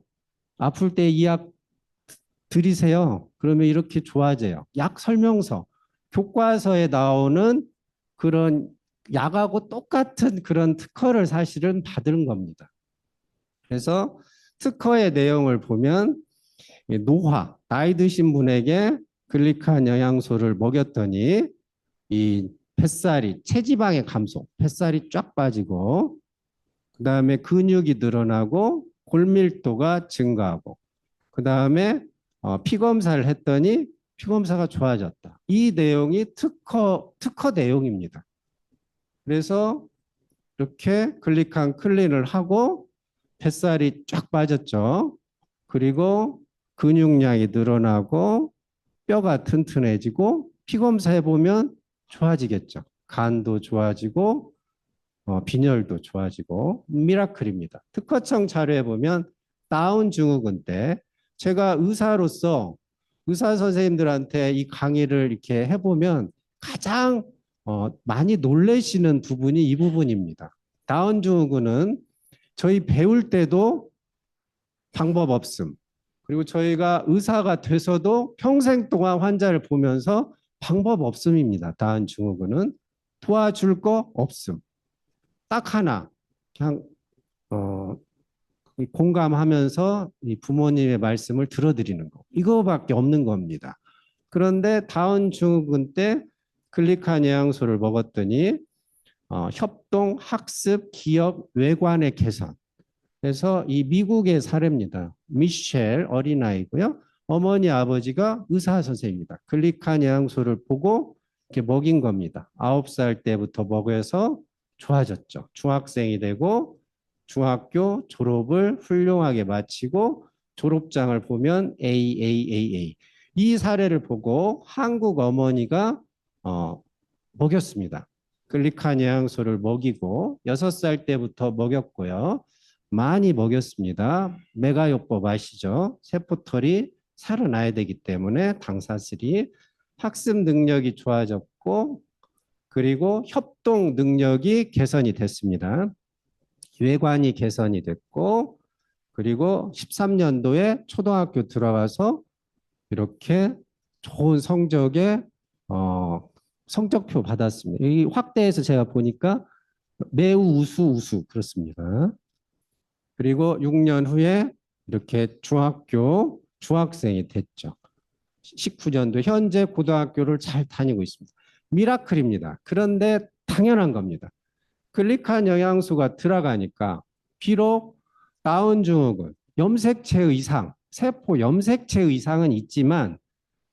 이 약 들이세요. 그러면 이렇게 좋아져요. 약 설명서, 교과서에 나오는 그런 약하고 똑같은 그런 특허를 사실은 받은 겁니다. 그래서 특허의 내용을 보면 나이 드신 분에게 글리칸 영양소를 먹였더니 이 뱃살이 체지방의 감소, 뱃살이 쫙 빠지고 그다음에 근육이 늘어나고 골밀도가 증가하고 그 다음에 피 검사를 했더니 피 검사가 좋아졌다. 이 내용이 특허 내용입니다. 그래서 이렇게 클릭한 클린을 하고 뱃살이 쫙 빠졌죠. 그리고 근육량이 늘어나고 뼈가 튼튼해지고 피 검사해 보면 좋아지겠죠. 간도 좋아지고 빈혈도 좋아지고 미라클입니다. 특허청 자료에 보면 다운 증후군 때 제가 의사로서 의사 선생님들한테 이 강의를 이렇게 해보면 가장 많이 놀라시는 부분이 이 부분입니다. 다운 증후군은 저희 배울 때도 방법 없음. 그리고 저희가 의사가 돼서도 평생 동안 환자를 보면서 방법 없음입니다. 다운 증후군은 도와줄 거 없음. 딱 하나 그냥 공감하면서 이 부모님의 말씀을 들어드리는 거 이거밖에 없는 겁니다. 그런데 다운 증후군 때 글리칸 영양소를 먹었더니 협동, 학습, 기억, 외관의 개선. 그래서 이 미국의 사례입니다. 미셸 어린아이고요. 어머니 아버지가 의사 선생님입니다. 글리칸 영양소를 보고 이렇게 먹인 겁니다. 9살 때부터 먹여서 좋아졌죠. 중학생이 되고 중학교 졸업을 훌륭하게 마치고 졸업장을 보면 AAAA. 이 사례를 보고 한국 어머니가 먹였습니다. 글리칸 영양소를 먹이고 6살 때부터 먹였고요. 많이 먹였습니다. 메가요법 아시죠? 세포털이 살아나야 되기 때문에 당사슬이 학습 능력이 좋아졌고 그리고 협동 능력이 개선이 됐습니다. 외관이 개선이 됐고 그리고 13년도에 초등학교 들어가서 이렇게 좋은 성적에 성적표 받았습니다. 이 확대해서 제가 보니까 매우 우수 그렇습니다. 그리고 6년 후에 이렇게 중학생이 됐죠. 19년도 현재 고등학교를 잘 다니고 있습니다. 미라클입니다. 그런데 당연한 겁니다. 글리칸 영양소가 들어가니까 비록 다운 증후군, 염색체 의상, 세포 염색체 의상은 있지만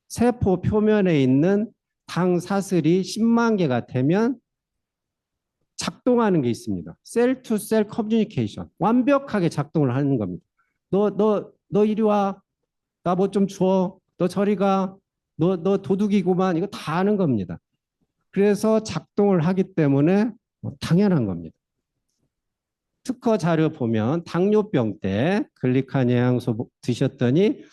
세포 표면에 있는 당 사슬이 10만 개가 되면 작동하는 게 있습니다. 셀 투 셀 커뮤니케이션. 완벽하게 작동을 하는 겁니다. 너 이리 와. 나 뭐 좀 줘. 너 저리 가. 너 도둑이구만. 이거 다 아는 겁니다. 그래서 작동을 하기 때문에 당연한 겁니다. 특허 자료 보면 당뇨병 때 글리칸 영양소 드셨더니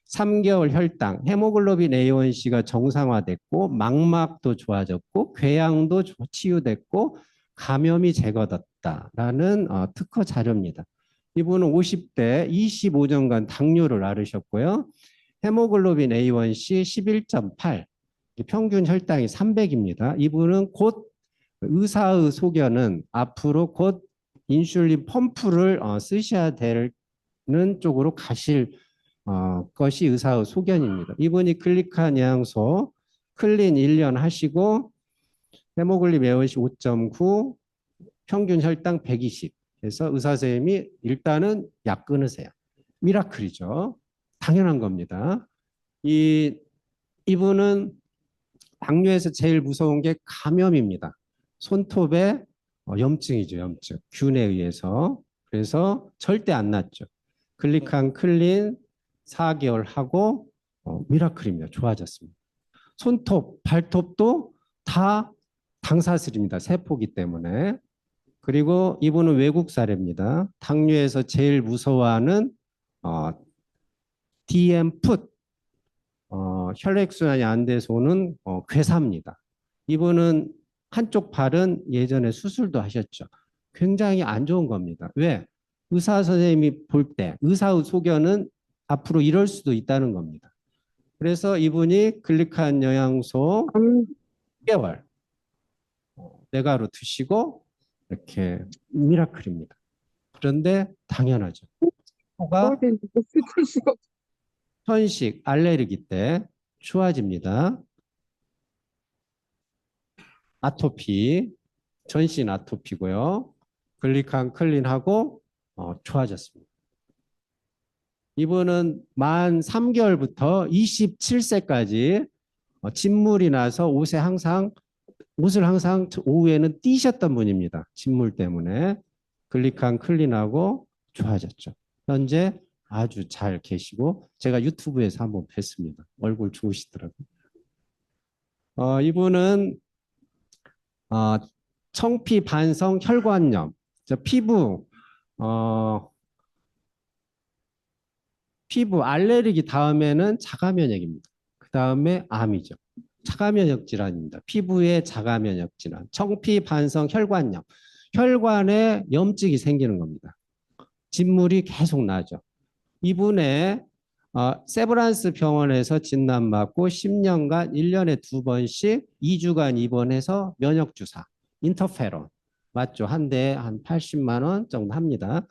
3개월 혈당, 헤모글로빈 A1C가 정상화됐고 망막도 좋아졌고 궤양도 치유됐고 감염이 제거됐다라는 특허 자료입니다. 이분은 50대 25년간 당뇨를 앓으셨고요. 헤모글로빈 A1C 11.8, 평균 혈당이 300입니다. 이분은 곧 의사의 소견은 앞으로 곧 인슐린 펌프를 쓰셔야 되는 쪽으로 가실 것이 의사의 소견입니다. 이분이 글리칸 영양소 클린 1년 하시고 헤모글린 A1C 5.9, 평균 혈당 120. 그래서 의사 선생님이 일단은 약 끊으세요. 미라클이죠. 당연한 겁니다. 이분은 당뇨에서 제일 무서운 게 감염입니다. 손톱에 염증이죠, 염증. 균에 의해서. 그래서 절대 안 낫죠. 글리칸 클린 4개월 하고 미라클입니다. 좋아졌습니다. 손톱, 발톱도 다 당사슬입니다. 세포기 때문에. 그리고 이분은 외국 사례입니다. 당뇨에서 제일 무서워하는 DM-풋, 혈액순환이 안 돼서 오는 괴사입니다. 이분은 한쪽 발은 예전에 수술도 하셨죠. 굉장히 안 좋은 겁니다. 왜? 의사 선생님이 볼 때 의사의 소견은 앞으로 이럴 수도 있다는 겁니다. 그래서 이분이 글리칸 영양소 6개월 내가로 드시고 이렇게 미라클입니다. 그런데 당연하죠. 코가 현식, 알레르기 때 좋아집니다. 아토피, 전신 아토피고요. 글리칸 클린하고 좋아졌습니다. 이분은 만 3개월부터 27세까지 진물이 나서 옷을 항상 오후에는 띄셨던 분입니다. 진물 때문에. 글리칸 클린하고 좋아졌죠. 현재 아주 잘 계시고 제가 유튜브에서 한번 뵀습니다. 얼굴 좋으시더라고요. 이분은 어, 청피 반성 혈관염, 어, 피부 알레르기 다음에는 자가 면역입니다. 그 다음에 암이죠. 자가 면역 질환입니다. 피부의 자가 면역 질환, 청피 반성 혈관염, 혈관에 염증이 생기는 겁니다. 진물이 계속 나죠. 이분의 세브란스 병원에서 진단받고 10년간 1년에 2번씩 2주간 입원해서 면역주사, 인터페론 맞죠? 한 대에 한 80만 원 정도 합니다.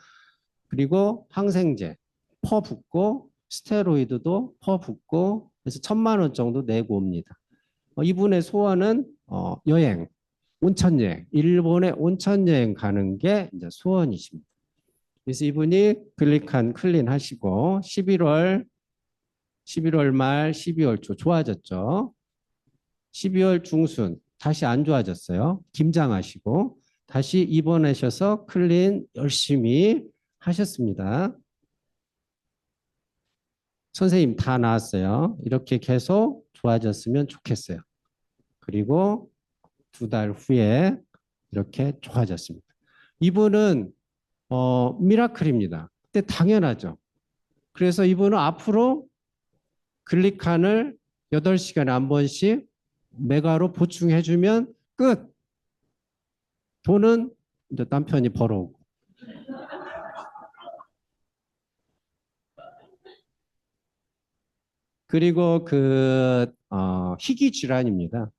그리고 항생제, 퍼붓고 스테로이드도 퍼붓고 그래서 1,000만 원 정도 내고 옵니다. 이분의 소원은 여행, 온천 여행, 일본에 온천 여행 가는 게 이제 소원이십니다. 그래서 이분이 글리칸 클린 하시고 11월 말 12월 초 좋아졌죠. 12월 중순 다시 안 좋아졌어요. 김장하시고 다시 입원하셔서 클린 열심히 하셨습니다. 선생님 다 나았어요. 이렇게 계속 좋아졌으면 좋겠어요. 그리고 2달 후에 이렇게 좋아졌습니다. 이분은 미라클입니다. 근데 당연하죠. 그래서 이분은 앞으로 글리칸을 8시간에 한 번씩 메가로 보충해주면 끝. 돈은 이제 남편이 벌어오고. 그리고 희귀 질환입니다.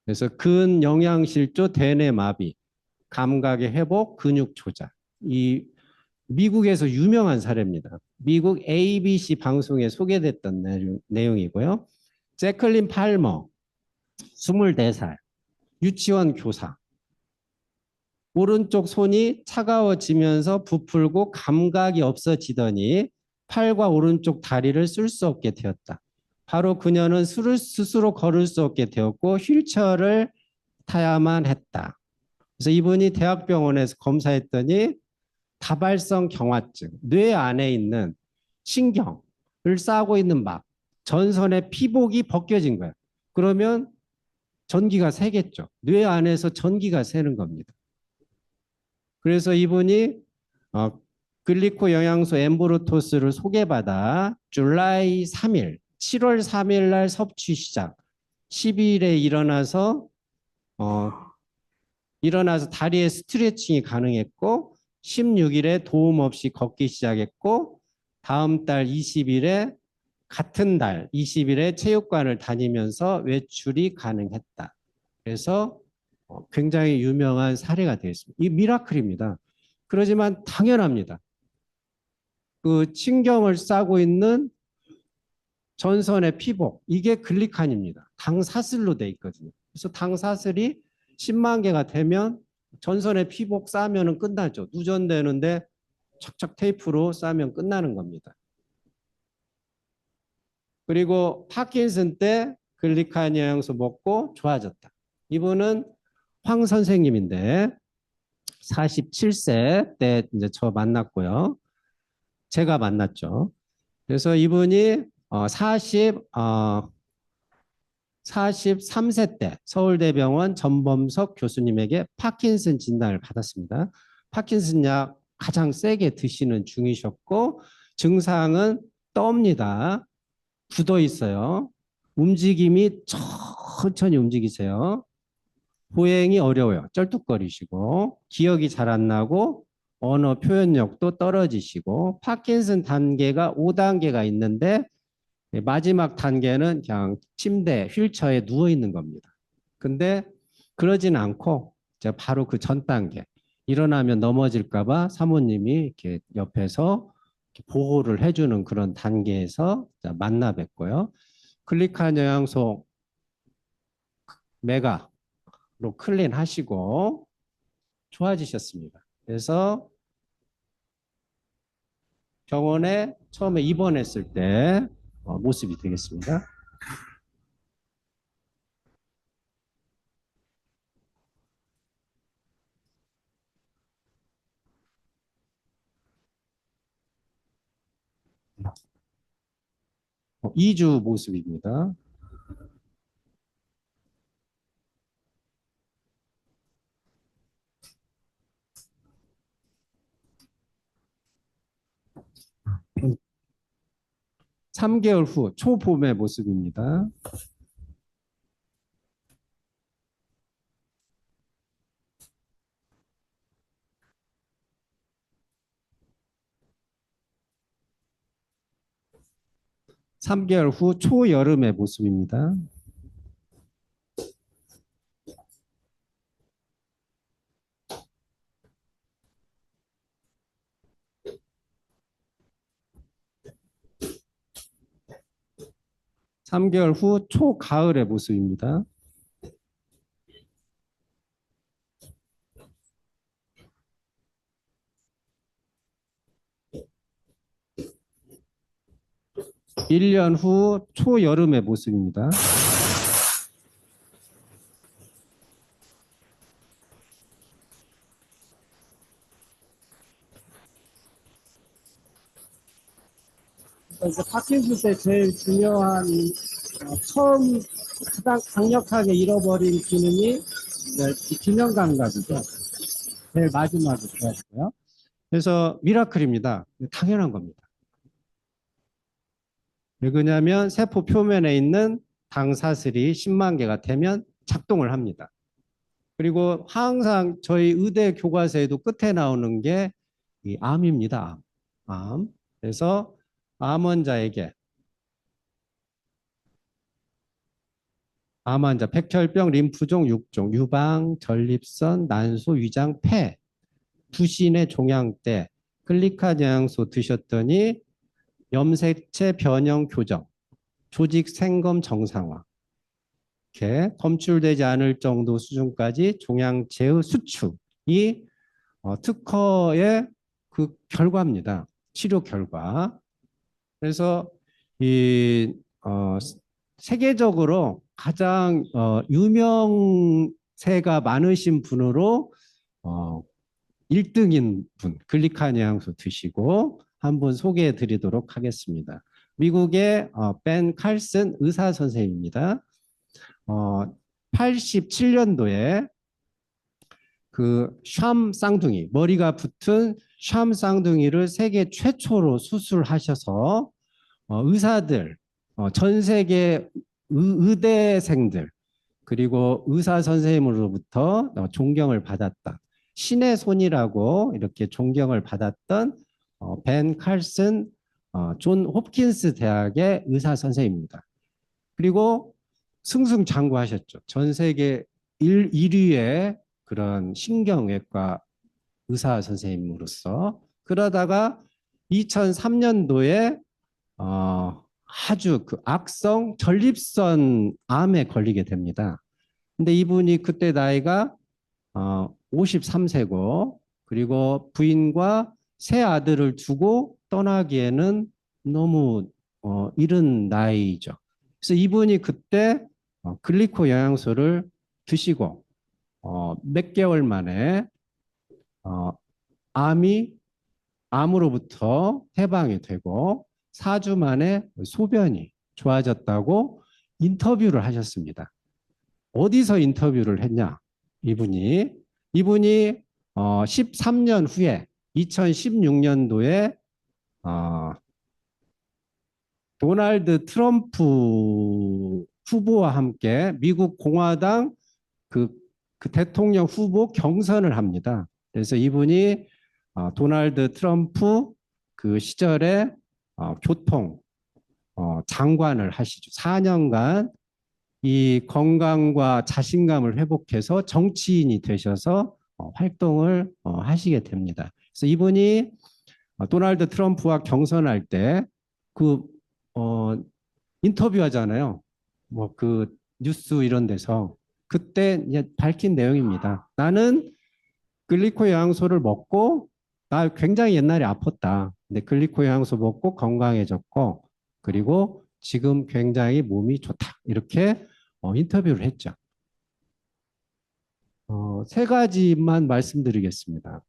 그래서 근영양실조 대뇌마비, 감각의 회복, 근육 조작. 이 미국에서 유명한 사례입니다. 미국 ABC 방송에 소개됐던 내용이고요. 제클린 팔머, 24살, 유치원 교사. 오른쪽 손이 차가워지면서 부풀고 감각이 없어지더니 팔과 오른쪽 다리를 쓸 수 없게 되었다. 바로 그녀는 스스로 걸을 수 없게 되었고 휠체어를 타야만 했다. 그래서 이분이 대학병원에서 검사했더니 다발성 경화증, 뇌 안에 있는 신경을 싸고 있는 막, 전선의 피복이 벗겨진 거예요. 그러면 전기가 새겠죠. 뇌 안에서 전기가 새는 겁니다. 그래서 이분이 글리코 영양소 엠보르토스를 소개받아 줄라이 3일, 7월 3일 날 섭취 시작. 10일에 일어나서 다리에 스트레칭이 가능했고 16일에 도움 없이 걷기 시작했고 다음 달 20일에 같은 달 20일에 체육관을 다니면서 외출이 가능했다. 그래서 굉장히 유명한 사례가 되었습니다. 이 미라클입니다. 그러지만 당연합니다. 그 신경을 싸고 있는 전선의 피복, 이게 글리칸입니다. 당사슬로 돼 있거든요. 그래서 당사슬이 10만 개가 되면 전선의 피복 싸면은 끝나죠. 누전되는데 척척 테이프로 싸면 끝나는 겁니다. 그리고 파킨슨 때 글리칸 영양소 먹고 좋아졌다. 이분은 황 선생님인데 47세 때 이제 저 만났고요. 제가 만났죠. 그래서 이분이 43세 때 서울대병원 전범석 교수님에게 파킨슨 진단을 받았습니다. 파킨슨 약 가장 세게 드시는 중이셨고 증상은 떱니다. 굳어 있어요. 움직임이 천천히 움직이세요. 보행이 어려워요. 쩔뚝거리시고 기억이 잘 안 나고 언어 표현력도 떨어지시고 파킨슨 단계가 5단계가 있는데 마지막 단계는 그냥 침대, 휠체어에 누워 있는 겁니다. 근데 그러진 않고 제가 바로 그 전 단계 일어나면 넘어질까 봐 사모님이 이렇게 옆에서 이렇게 보호를 해주는 그런 단계에서 만나 뵙고요. 클릭한 영양소 메가로 클린 하시고 좋아지셨습니다. 그래서 병원에 처음에 입원했을 때 모습이 되겠습니다. 이 2주 모습입니다. 3개월 후 초봄의 모습입니다. 3개월 후 초여름의 모습입니다. 3개월 후 초가을의 모습입니다. 1년 후 초여름의 모습입니다.
이제 파킨슨 때 제일 중요한 처음 가장 강력하게 잃어버린 기능이 이제 균형 감각이죠. 제일 마지막에 좋았어요.
그래서 미라클입니다. 당연한 겁니다. 왜 그러냐면 세포 표면에 있는 당사슬이 10만 개가 되면 작동을 합니다. 그리고 항상 저희 의대 교과서에도 끝에 나오는 게 이 암입니다. 암. 그래서 암 환자에게 암 환자 백혈병, 림프종 6종, 유방, 전립선, 난소, 위장, 폐, 부신의 종양 때 글리칸 영양소 드셨더니 염색체 변형 교정, 조직 생검 정상화, 이렇게 검출되지 않을 정도 수준까지 종양체의 수축이 특허의 그 결과입니다. 치료 결과. 그래서 이 세계적으로 가장 유명세가 많으신 분으로 1등인 분, 글리칸 영양소 드시고 한 분 소개해 드리도록 하겠습니다. 미국의 벤 칼슨 의사 선생님입니다. 87년도에 그 샴 쌍둥이, 머리가 붙은 샴 쌍둥이를 세계 최초로 수술하셔서 의사들, 전 세계 의대생들, 그리고 의사 선생님으로부터 존경을 받았다. 신의 손이라고 이렇게 존경을 받았던 벤 칼슨 존 홉킨스 대학의 의사 선생님입니다. 그리고 승승장구하셨죠. 전 세계 1위의 그런 신경외과 의사 선생님으로서. 그러다가 2003년도에 아주 그 악성 전립선 암에 걸리게 됩니다. 근데 이분이 그때 나이가 53세고 그리고 부인과 세 아들을 두고 떠나기에는 너무 이른 나이죠. 그래서 이분이 그때 글리코 영양소를 드시고 몇 개월 만에 암으로부터 해방이 되고 4주 만에 소변이 좋아졌다고 인터뷰를 하셨습니다. 어디서 인터뷰를 했냐? 이분이 13년 후에 2016년도에 도널드 트럼프 후보와 함께 미국 공화당 그 대통령 후보 경선을 합니다. 그래서 이분이 도널드 트럼프 그 시절에 교통 장관을 하시죠. 4년간 이 건강과 자신감을 회복해서 정치인이 되셔서 활동을 하시게 됩니다. 그래서 이분이 도널드 트럼프와 경선할 때 그 인터뷰 하잖아요. 뭐 그 뉴스 이런 데서 그때 이제 밝힌 내용입니다. 나는 글리코 영양소를 먹고 나 굉장히 옛날에 아팠다. 근데 글리코 영양소 먹고 건강해졌고 그리고 지금 굉장히 몸이 좋다. 이렇게 인터뷰를 했죠. 세 가지만 말씀드리겠습니다.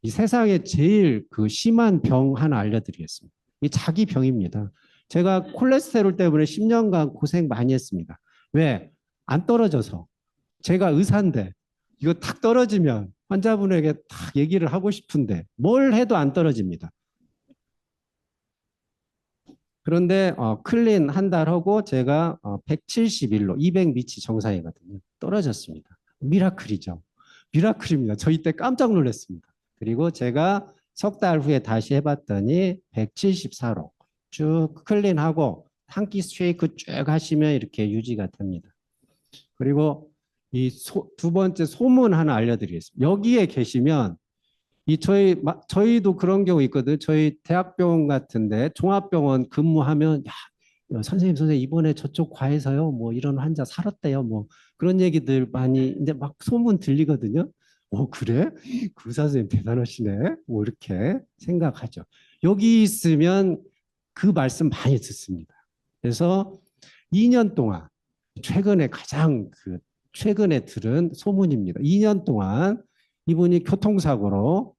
이 세상에 제일 그 심한 병 하나 알려드리겠습니다. 이 자기 병입니다. 제가 콜레스테롤 때문에 10년간 고생 많이 했습니다. 왜? 안 떨어져서. 제가 의사인데 이거 탁 떨어지면 환자분에게 탁 얘기를 하고 싶은데 뭘 해도 안 떨어집니다. 그런데 클린 한 달 하고 제가 171로 200 미치 정상이거든요. 떨어졌습니다. 미라클이죠. 미라클입니다. 저 이때 깜짝 놀랐습니다. 그리고 제가 석 달 후에 다시 해봤더니 174로 쭉 클린하고 한 끼 쉐이크 쭉 하시면 이렇게 유지가 됩니다. 그리고 이 두 번째 소문 하나 알려드리겠습니다. 여기에 계시면 저희도 그런 경우 있거든요. 저희 대학병원 같은데 종합병원 근무하면 선생님 이번에 저쪽 과에서요 뭐 이런 환자 살았대요 뭐 그런 얘기들 많이 이제 막 소문 들리거든요. 그래? 그 의사 선생님 대단하시네. 뭐 이렇게 생각하죠. 여기 있으면 그 말씀 많이 듣습니다. 그래서 2년 동안 최근에 최근에 들은 소문입니다. 2년 동안 이분이 교통사고로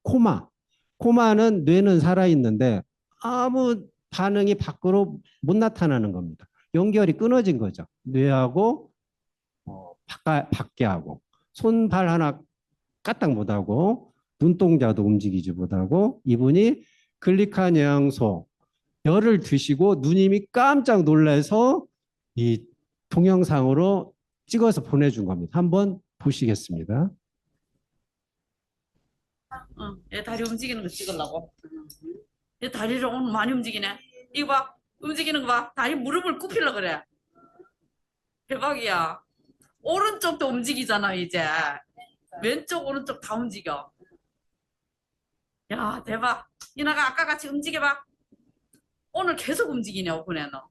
코마는 뇌는 살아있는데 아무 반응이 밖으로 못 나타나는 겁니다. 연결이 끊어진 거죠. 뇌하고 밖에 하고 손발 하나 까딱 못하고 눈동자도 움직이지 못하고 이분이 글리칸 영양소 열을 드시고 누님이 깜짝 놀라서 이 동영상으로 찍어서 보내준 겁니다. 한번 보시겠습니다.
얘 다리 움직이는 거 찍으려고. 얘 다리를 오늘 많이 움직이네. 이거 봐. 움직이는 거 봐. 다리 무릎을 굽히려고 그래. 대박이야. 오른쪽도 움직이잖아 이제. 왼쪽 오른쪽 다 움직여. 야 대박. 이나가 아까 같이 움직여봐. 오늘 계속 움직이네 오픈에 너.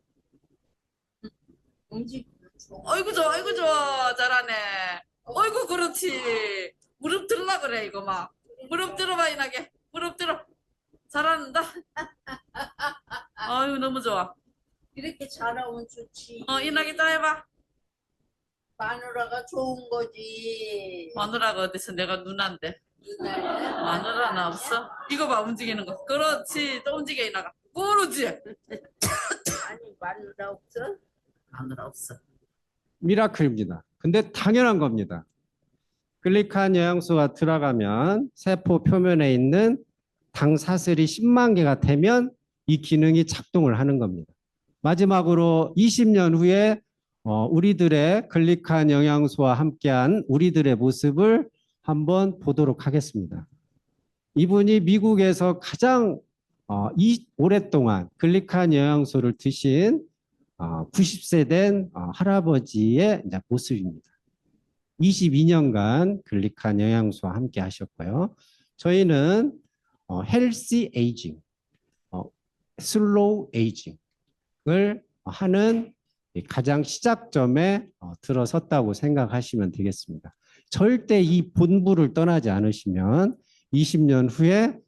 아이고 좋아 아이고 좋아 잘하네. 아이고 그렇지. 무릎 들라 그래 이거 막. 무릎 들어봐 이나게. 무릎 들어. 잘한다. 아유 너무 좋아.
이렇게 잘하면 좋지.
이나게 또 해봐.
마누라가 좋은 거지.
마누라가 어디서 내가 누나인데.
누나야.
마누라는 없어? 이거 봐 움직이는 거. 그렇지 또 움직여 이나가. 그렇지.
아니 마누라 없어?
마누라 없어.
미라클입니다. 근데 당연한 겁니다. 글리칸 영양소가 들어가면 세포 표면에 있는 당사슬이 10만 개가 되면 이 기능이 작동을 하는 겁니다. 마지막으로 20년 후에 우리들의 글리칸 영양소와 함께한 우리들의 모습을 한번 보도록 하겠습니다. 이분이 미국에서 가장 오랫동안 글리칸 영양소를 드신 90세 된 할아버지의 이제 모습입니다. 22년간 글리칸 영양소와 함께 하셨고요. 저희는 헬시 에이징, 슬로우 에이징을 하는 가장 시작점에 들어섰다고 생각하시면 되겠습니다. 절대 이 본부를 떠나지 않으시면 20년 후에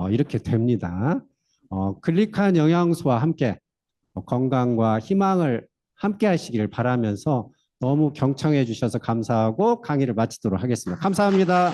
이렇게 됩니다. 글리칸 영양소와 함께 건강과 희망을 함께 하시기를 바라면서 너무 경청해 주셔서 감사하고 강의를 마치도록 하겠습니다. 감사합니다.